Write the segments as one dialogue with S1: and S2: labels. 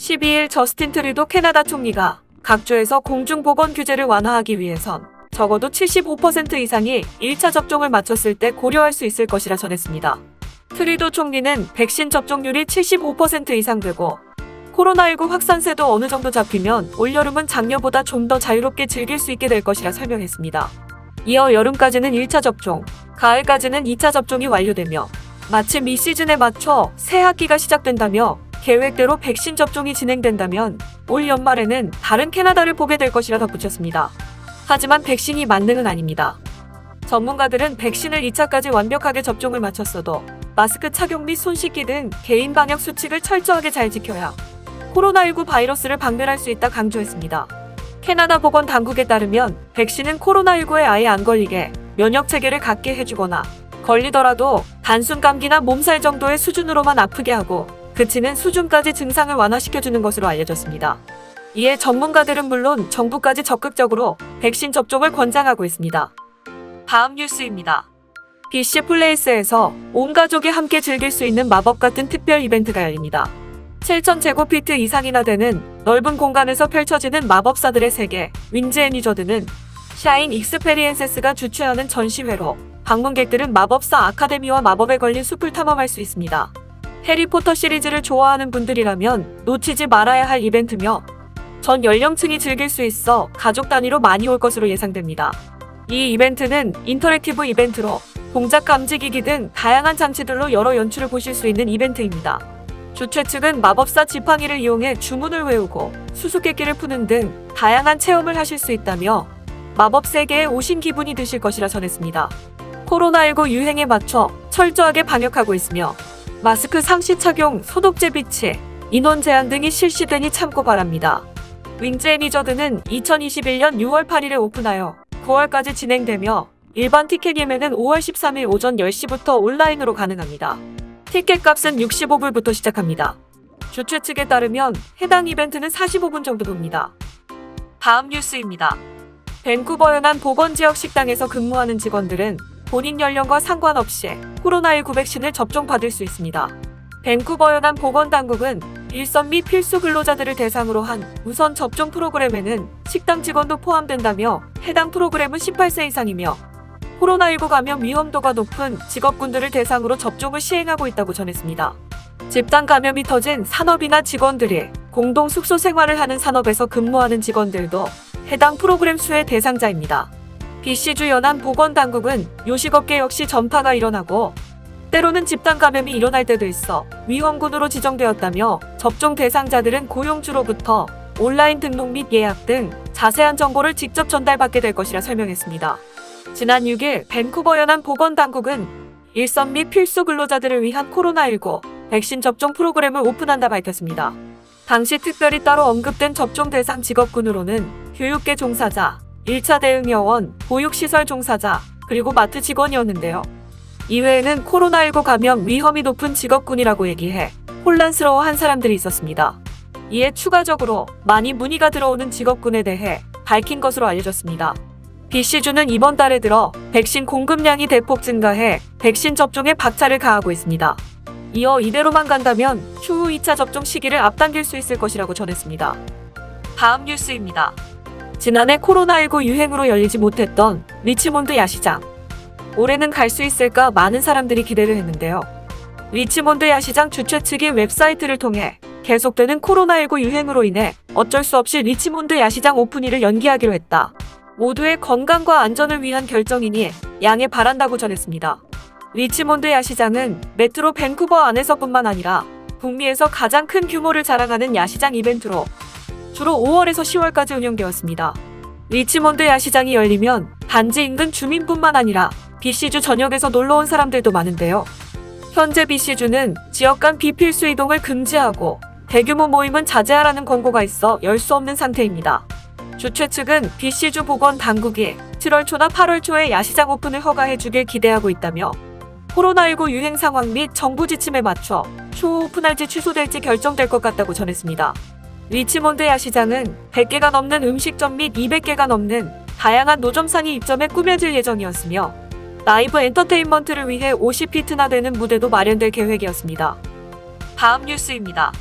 S1: 12일 저스틴 트루도 캐나다 총리가 각 주에서 공중보건 규제를 완화하기 위해선 적어도 75% 이상이 1차 접종을 마쳤을 때 고려할 수 있을 것이라 전했습니다. 트루도 총리는 백신 접종률이 75% 이상 되고 코로나19 확산세도 어느 정도 잡히면 올여름은 작년보다 좀 더 자유롭게 즐길 수 있게 될 것이라 설명했습니다. 이어 여름까지는 1차 접종, 가을까지는 2차 접종이 완료되며 마침 이 시즌에 맞춰 새 학기가 시작된다며 계획대로 백신 접종이 진행된다면 올 연말에는 다른 캐나다를 보게 될 것이라 덧붙였습니다. 하지만 백신이 만능은 아닙니다. 전문가들은 백신을 2차까지 완벽하게 접종을 마쳤어도 마스크 착용 및 손 씻기 등 개인 방역 수칙을 철저하게 잘 지켜야 코로나19 바이러스를 박멸할 수 있다 강조했습니다. 캐나다 보건 당국에 따르면 백신은 코로나19에 아예 안 걸리게 면역 체계를 갖게 해주거나 걸리더라도 단순 감기나 몸살 정도의 수준으로만 아프게 하고 그치는 수준까지 증상을 완화시켜주는 것으로 알려졌습니다. 이에 전문가들은 물론 정부까지 적극적으로 백신 접종을 권장하고 있습니다. 다음 뉴스입니다. BC 플레이스에서 온 가족이 함께 즐길 수 있는 마법 같은 특별 이벤트가 열립니다. 7,000제곱피트 이상이나 되는 넓은 공간에서 펼쳐지는 마법사들의 세계 윙즈 앤 위저드는 샤인 익스페리엔세스가 주최하는 전시회로 방문객들은 마법사 아카데미와 마법에 걸린 숲을 탐험할 수 있습니다. 해리포터 시리즈를 좋아하는 분들이라면 놓치지 말아야 할 이벤트며 전 연령층이 즐길 수 있어 가족 단위로 많이 올 것으로 예상됩니다. 이 이벤트는 인터랙티브 이벤트로 동작 감지기기 등 다양한 장치들로 여러 연출을 보실 수 있는 이벤트입니다. 주최 측은 마법사 지팡이를 이용해 주문을 외우고 수수께끼를 푸는 등 다양한 체험을 하실 수 있다며 마법 세계에 오신 기분이 드실 것이라 전했습니다. 코로나19 유행에 맞춰 철저하게 방역하고 있으며 마스크 상시 착용, 소독제 비치, 인원 제한 등이 실시되니 참고 바랍니다. 윙즈 앤 위저드는 2021년 6월 8일에 오픈하여 9월까지 진행되며 일반 티켓 예매는 5월 13일 오전 10시부터 온라인으로 가능합니다. 티켓 값은 65불부터 시작합니다. 주최 측에 따르면 해당 이벤트는 45분 정도 돕니다. 다음 뉴스입니다. 밴쿠버 연안 보건지역 식당에서 근무하는 직원들은 본인 연령과 상관없이 코로나19 백신을 접종받을 수 있습니다. 밴쿠버 연안 보건당국은 일선 및 필수 근로자들을 대상으로 한 우선 접종 프로그램에는 식당 직원도 포함된다며 해당 프로그램은 18세 이상이며 코로나19 감염 위험도가 높은 직업군들을 대상으로 접종을 시행하고 있다고 전했습니다. 집단 감염이 터진 산업이나 직원들이 공동 숙소 생활을 하는 산업에서 근무하는 직원들도 해당 프로그램 수의 대상자입니다. BC주 연안 보건당국은 요식업계 역시 전파가 일어나고 때로는 집단 감염이 일어날 때도 있어 위험군으로 지정되었다며 접종 대상자들은 고용주로부터 온라인 등록 및 예약 등 자세한 정보를 직접 전달받게 될 것이라 설명했습니다. 지난 6일 밴쿠버 연안 보건당국은 일선 및 필수 근로자들을 위한 코로나19 백신 접종 프로그램을 오픈한다 밝혔습니다. 당시 특별히 따로 언급된 접종 대상 직업군으로는 교육계 종사자, 1차 대응 요원, 보육시설 종사자, 그리고 마트 직원이었는데요. 이외에는 코로나19 감염 위험이 높은 직업군이라고 얘기해 혼란스러워한 사람들이 있었습니다. 이에 추가적으로 많이 문의가 들어오는 직업군에 대해 밝힌 것으로 알려졌습니다. BC주는 이번 달에 들어 백신 공급량이 대폭 증가해 백신 접종에 박차를 가하고 있습니다. 이어 이대로만 간다면 추후 2차 접종 시기를 앞당길 수 있을 것이라고 전했습니다. 다음 뉴스입니다. 지난해 코로나19 유행으로 열리지 못했던 리치몬드 야시장. 올해는 갈 수 있을까 많은 사람들이 기대를 했는데요. 리치몬드 야시장 주최 측이 웹사이트를 통해 계속되는 코로나19 유행으로 인해 어쩔 수 없이 리치몬드 야시장 오픈일을 연기하기로 했다. 모두의 건강과 안전을 위한 결정이니 양해 바란다고 전했습니다. 리치몬드 야시장은 메트로 밴쿠버 안에서뿐만 아니라 북미에서 가장 큰 규모를 자랑하는 야시장 이벤트로 주로 5월에서 10월까지 운영되었습니다. 리치몬드 야시장이 열리면 단지 인근 주민뿐만 아니라 BC주 전역에서 놀러온 사람들도 많은데요. 현재 BC주는 지역 간 비필수 이동을 금지하고 대규모 모임은 자제하라는 권고가 있어 열 수 없는 상태입니다. 주최 측은 BC주 보건 당국이 7월 초나 8월 초에 야시장 오픈을 허가해주길 기대하고 있다며 코로나19 유행 상황 및 정부 지침에 맞춰 추후 오픈할지 취소될지 결정될 것 같다고 전했습니다. 리치몬드 야시장은 100개가 넘는 음식점 및 200개가 넘는 다양한 노점상이 입점해 꾸며질 예정이었으며 라이브 엔터테인먼트를 위해 50피트나 되는 무대도 마련될 계획이었습니다. 다음 뉴스입니다.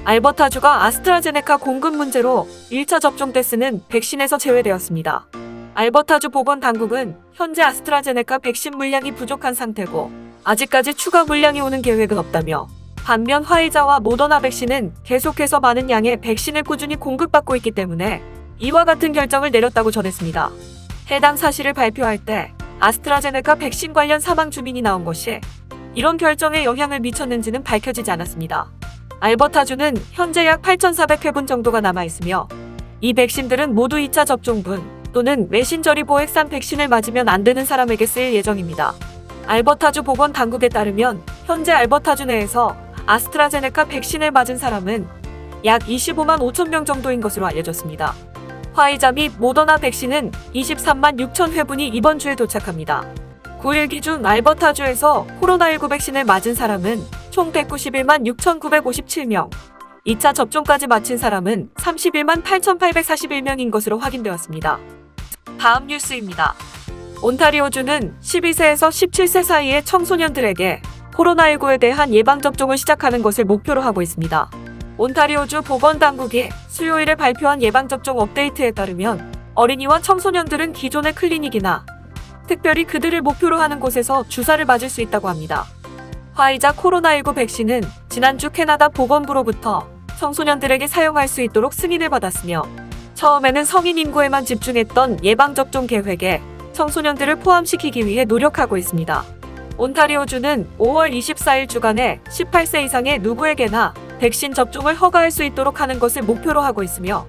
S1: 알버타주가 아스트라제네카 공급 문제로 1차 접종 때 쓰는 백신에서 제외되었습니다. 알버타주 보건당국은 현재 아스트라제네카 백신 물량이 부족한 상태고 아직까지 추가 물량이 오는 계획은 없다며, 반면 화이자와 모더나 백신은 계속해서 많은 양의 백신을 꾸준히 공급받고 있기 때문에 이와 같은 결정을 내렸다고 전했습니다. 해당 사실을 발표할 때 아스트라제네카 백신 관련 사망 주민이 나온 것이 이런 결정에 영향을 미쳤는지는 밝혀지지 않았습니다. 알버타주는 현재 약 8,400회분 정도가 남아있으며 이 백신들은 모두 2차 접종분 또는 메신저리 보액산 백신을 맞으면 안 되는 사람에게 쓰일 예정입니다. 알버타주 보건당국에 따르면 현재 알버타주 내에서 아스트라제네카 백신을 맞은 사람은 약 25만 5천 명 정도인 것으로 알려졌습니다. 화이자 및 모더나 백신은 23만 6천 회분이 이번 주에 도착합니다. 9일 기준 알버타주에서 코로나19 백신을 맞은 사람은 총 191만 6,957명, 2차 접종까지 마친 사람은 31만 8,841명인 것으로 확인되었습니다. 다음 뉴스입니다. 온타리오주는 12세에서 17세 사이의 청소년들에게 코로나19에 대한 예방접종을 시작하는 것을 목표로 하고 있습니다. 온타리오주 보건당국이 수요일에 발표한 예방접종 업데이트에 따르면 어린이와 청소년들은 기존의 클리닉이나 특별히 그들을 목표로 하는 곳에서 주사를 맞을 수 있다고 합니다. 화이자 코로나19 백신은 지난주 캐나다 보건부로부터 청소년들에게 사용할 수 있도록 승인을 받았으며, 처음에는 성인 인구에만 집중했던 예방접종 계획에 청소년들을 포함시키기 위해 노력하고 있습니다. 온타리오주는 5월 24일 주간에 18세 이상의 누구에게나 백신 접종을 허가할 수 있도록 하는 것을 목표로 하고 있으며,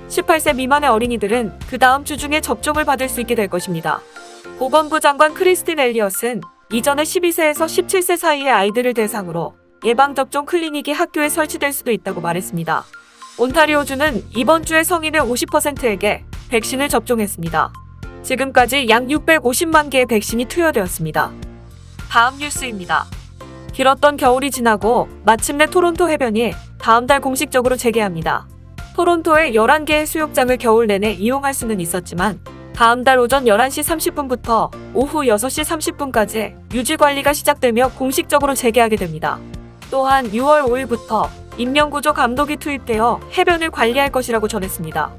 S1: 18세 미만의 어린이들은 그 다음 주 중에 접종을 받을 수 있게 될 것입니다. 보건부 장관 크리스틴 엘리엇은 이전에 12세에서 17세 사이의 아이들을 대상으로 예방접종 클리닉이 학교에 설치될 수도 있다고 말했습니다. 온타리오주는 이번 주에 성인의 50%에게 백신을 접종했습니다. 지금까지 약 650만 개의 백신이 투여되었습니다. 다음 뉴스입니다. 길었던 겨울이 지나고 마침내 토론토 해변이 다음 달 공식적으로 재개합니다. 토론토의 11개의 수욕장을 겨울 내내 이용할 수는 있었지만 다음 달 오전 11시 30분부터 오후 6시 30분까지 유지관리가 시작되며 공식적으로 재개하게 됩니다. 또한 6월 5일부터 인명구조 감독이 투입되어 해변을 관리할 것이라고 전했습니다.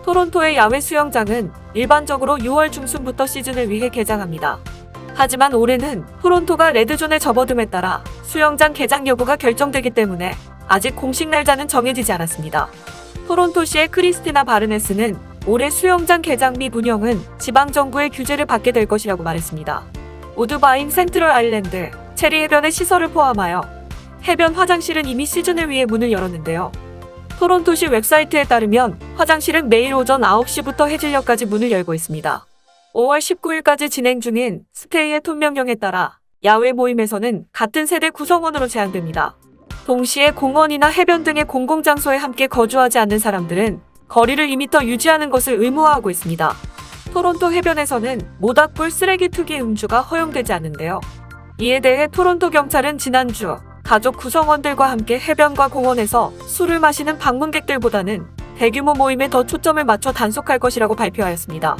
S1: 토론토의 야외 수영장은 일반적으로 6월 중순부터 시즌을 위해 개장합니다. 하지만 올해는 토론토가 레드존에 접어듦에 따라 수영장 개장 여부가 결정되기 때문에 아직 공식 날짜는 정해지지 않았습니다. 토론토시의 크리스티나 바르네스는 올해 수영장 개장 및 운영은 지방정부의 규제를 받게 될 것이라고 말했습니다. 우드바인 센트럴 아일랜드, 체리 해변의 시설을 포함하여 해변 화장실은 이미 시즌을 위해 문을 열었는데요. 토론토시 웹사이트에 따르면 화장실은 매일 오전 9시부터 해질녘까지 문을 열고 있습니다. 5월 19일까지 진행 중인 스테이 앳 홈 명령에 따라 야외 모임에서는 같은 세대 구성원으로 제한됩니다. 동시에 공원이나 해변 등의 공공장소에 함께 거주하지 않는 사람들은 거리를 2m 유지하는 것을 의무화하고 있습니다. 토론토 해변에서는 모닥불 쓰레기 투기 음주가 허용되지 않는데요. 이에 대해 토론토 경찰은 지난주 가족 구성원들과 함께 해변과 공원에서 술을 마시는 방문객들보다는 대규모 모임에 더 초점을 맞춰 단속할 것이라고 발표하였습니다.